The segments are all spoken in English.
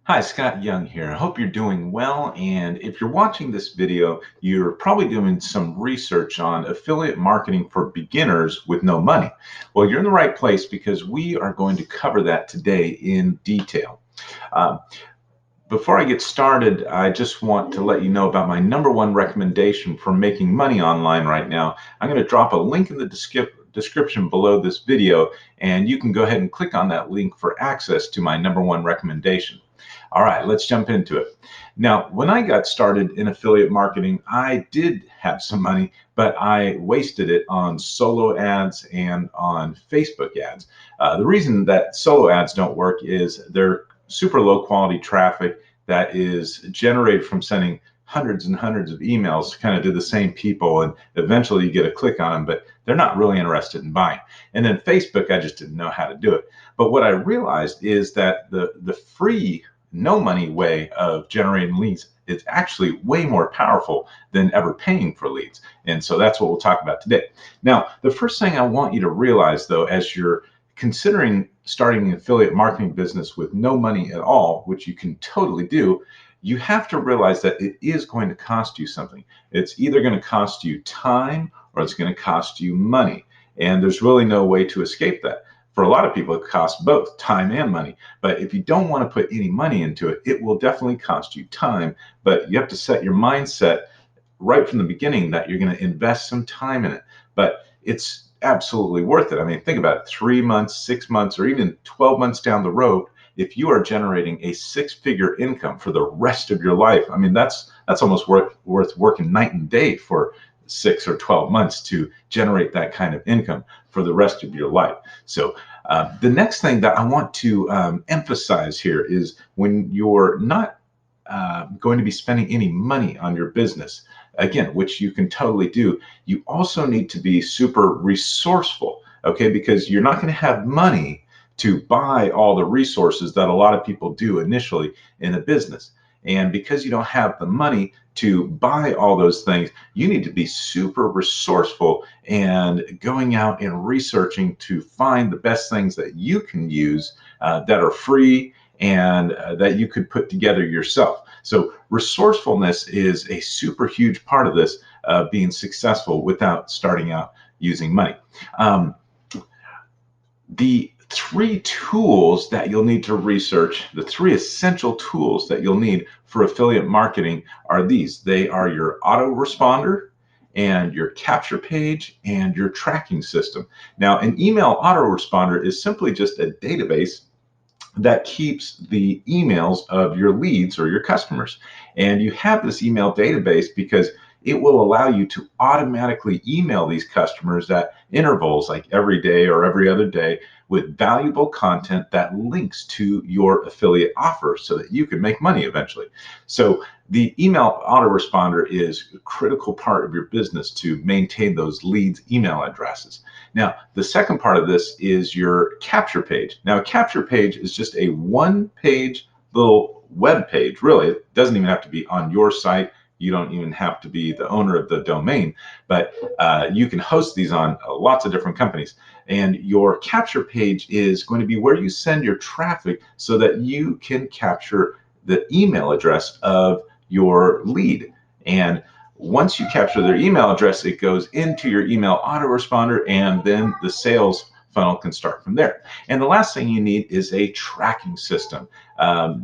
Hi, Scott Young here. I hope you're doing well. And if you're watching this video, you're probably doing some research on affiliate marketing for beginners with no money. Well, you're in the right place because we are going to cover that today in detail. Um, Before I get started, I just want to let you know about my number one recommendation for making money online right now. I'm going to drop a link in the description below this video, and you can go ahead and click on that link for access to my number one recommendation. All right, let's jump into it. Now, when I got started in affiliate marketing, I did have some money, but I wasted it on solo ads and on Facebook ads. The reason that solo ads don't work is they're super low quality traffic that is generated from sending hundreds and hundreds of emails kind of to the same people, and eventually you get a click on them, but they're not really interested in buying. And then Facebook, I just didn't know how to do it. But what I realized is that the free no money way of generating leads is actually way more powerful than ever paying for leads. And so that's what we'll talk about today. Now, the first thing I want you to realize, though, as you're considering starting an affiliate marketing business with no money at all, which you can totally do, you have to realize that it is going to cost you something. It's either going to cost you time or it's going to cost you money. And there's really no way to escape that. For a lot of people, it costs both time and money. But if you don't want to put any money into it, it will definitely cost you time. But you have to set your mindset right from the beginning that you're going to invest some time in it. But it's absolutely worth it. I mean, think about it, 3 months, 6 months, or even 12 months down the road, if you are generating a six-figure income for the rest of your life, I mean, that's almost worth working night and day for 6 or 12 months to generate that kind of income for the rest of your life. So the next thing that I want to emphasize here is when you're not going to be spending any money on your business, again, which you can totally do, you also need to be super resourceful, okay? Because you're not going to have money to buy all the resources that a lot of people do initially in a business. And because you don't have the money to buy all those things, you need to be super resourceful and going out and researching to find the best things that you can use that are free and that you could put together yourself. So resourcefulness is a super huge part of this being successful without starting out using money. The three tools that you'll need to research, the three essential tools that you'll need for affiliate marketing are these. They are your autoresponder and your capture page and your tracking system. Now, an email autoresponder is simply just a database that keeps the emails of your leads or your customers. And you have this email database because it will allow you to automatically email these customers at intervals like every day or every other day with valuable content that links to your affiliate offer so that you can make money eventually. So the email autoresponder is a critical part of your business to maintain those leads email addresses. Now, the second part of this is your capture page. Now, a capture page is just a one-page little web page, really. It doesn't even have to be on your site. You don't even have to be the owner of the domain, but you can host these on lots of different companies. And your capture page is going to be where you send your traffic so that you can capture the email address of your lead. And once you capture their email address, it goes into your email autoresponder, and then the sales funnel can start from there. And the last thing you need is a tracking system.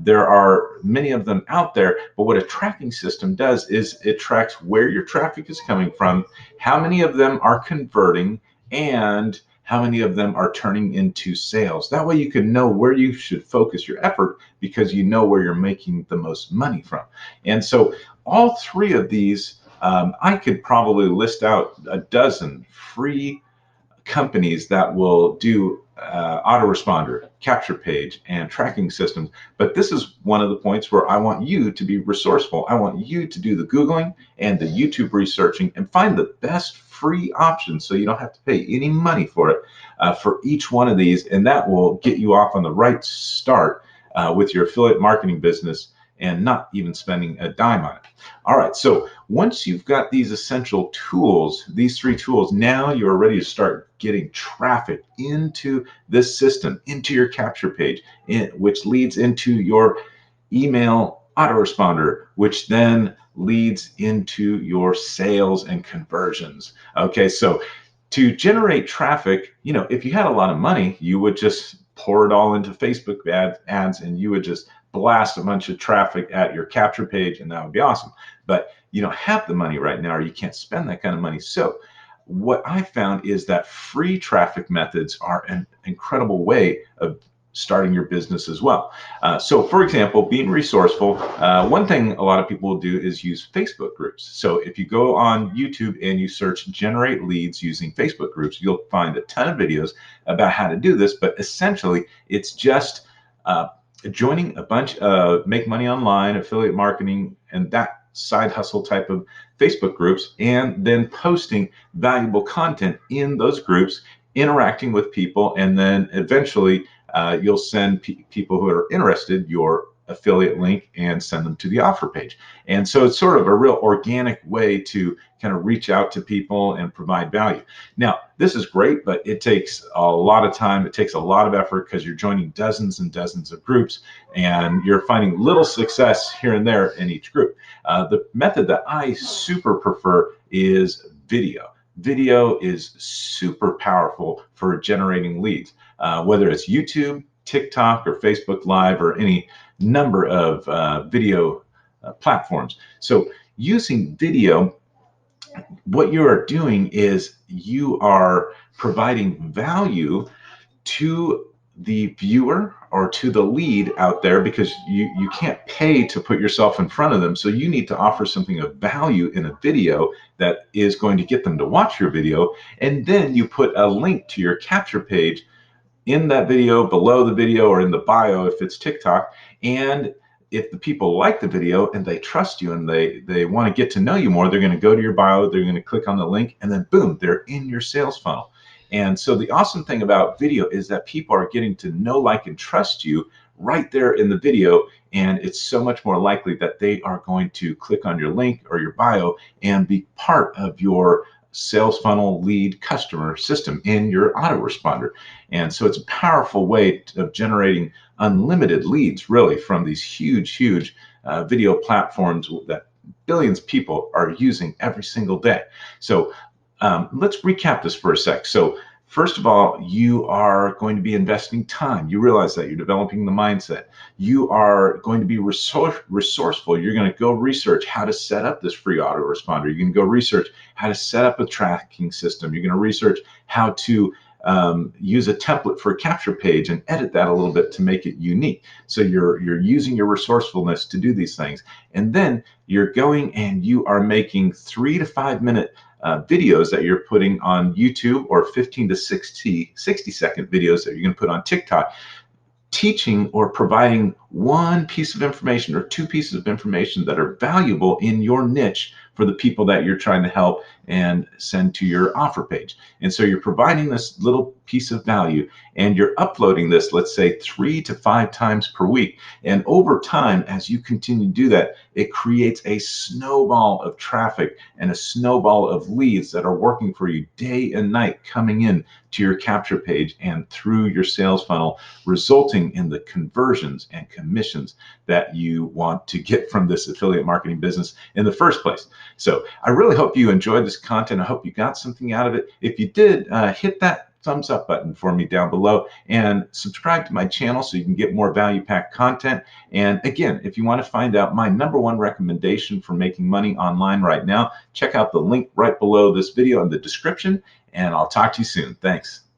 There are many of them out there, but what a tracking system does is it tracks where your traffic is coming from, how many of them are converting, and how many of them are turning into sales. That way you can know where you should focus your effort because you know where you're making the most money from. And so all three of these, I could probably list out a dozen free companies that will do autoresponder, capture page, and tracking systems. But this is one of the points where I want you to be resourceful. I want you to do the Googling and the YouTube researching and find the best free options so you don't have to pay any money for it for each one of these. And that will get you off on the right start with your affiliate marketing business and not even spending a dime on it. All right, so once you've got these essential tools, these three tools, now you're ready to start getting traffic into this system, into your capture page, which leads into your email autoresponder, which then leads into your sales and conversions. Okay, so to generate traffic, if you had a lot of money, you would just pour it all into Facebook ads and you would just blast a bunch of traffic at your capture page, and that would be awesome. But you don't have the money right now, or you can't spend that kind of money. So what I found is that free traffic methods are an incredible way of starting your business as well. So for example, being resourceful, one thing a lot of people will do is use Facebook groups. So if you go on YouTube and you search generate leads using Facebook groups, you'll find a ton of videos about how to do this, but essentially it's just joining a bunch of make money online, affiliate marketing, and that side hustle type of Facebook groups, and then posting valuable content in those groups, interacting with people, and then eventually you'll send people who are interested your affiliate link and send them to the offer page. And so it's sort of a real organic way to kind of reach out to people and provide value. Now, this is great, but it takes a lot of time. It takes a lot of effort because you're joining dozens and dozens of groups and you're finding little success here and there in each group. The method that I super prefer is video. Video is super powerful for generating leads, whether it's YouTube, TikTok, or Facebook Live, or any number of video platforms. So using video, what you are doing is you are providing value to the viewer or to the lead out there, because you can't pay to put yourself in front of them. So you need to offer something of value in a video that is going to get them to watch your video. And then you put a link to your capture page in that video, below the video, or in the bio if it's TikTok. And if the people like the video and they trust you and they want to get to know you more, they're going to go to your bio, they're going to click on the link, and then boom, they're in your sales funnel. And so the awesome thing about video is that people are getting to know, like, and trust you right there in the video. And it's so much more likely that they are going to click on your link or your bio and be part of your sales funnel lead customer system in your autoresponder. And so it's a powerful way of generating unlimited leads, really, from these huge video platforms that billions of people are using every single day. So let's recap this for a sec. So first of all, you are going to be investing time. You realize that you're developing the mindset. You are going to be resourceful. You're going to go research how to set up this free autoresponder. You're going to go research how to set up a tracking system. You're going to research how to use a template for a capture page and edit that a little bit to make it unique. So you're using your resourcefulness to do these things. And then you're going and you are making 3 to 5 minute videos that you're putting on YouTube, or 15 to 60 second videos that you're going to put on TikTok, teaching or providing one piece of information or two pieces of information that are valuable in your niche for the people that you're trying to help and send to your offer page. And so you're providing this little piece of value and you're uploading this, let's say 3 to 5 times per week. And over time, as you continue to do that, it creates a snowball of traffic and a snowball of leads that are working for you day and night, coming in to your capture page and through your sales funnel, resulting in the conversions and commissions that you want to get from this affiliate marketing business in the first place. So I really hope you enjoyed this content. I hope you got something out of it. If you did, hit that thumbs up button for me down below and subscribe to my channel so you can get more value-packed content. And again, if you want to find out my #1 recommendation for making money online right now, check out the link right below this video in the description, and I'll talk to you soon. Thanks.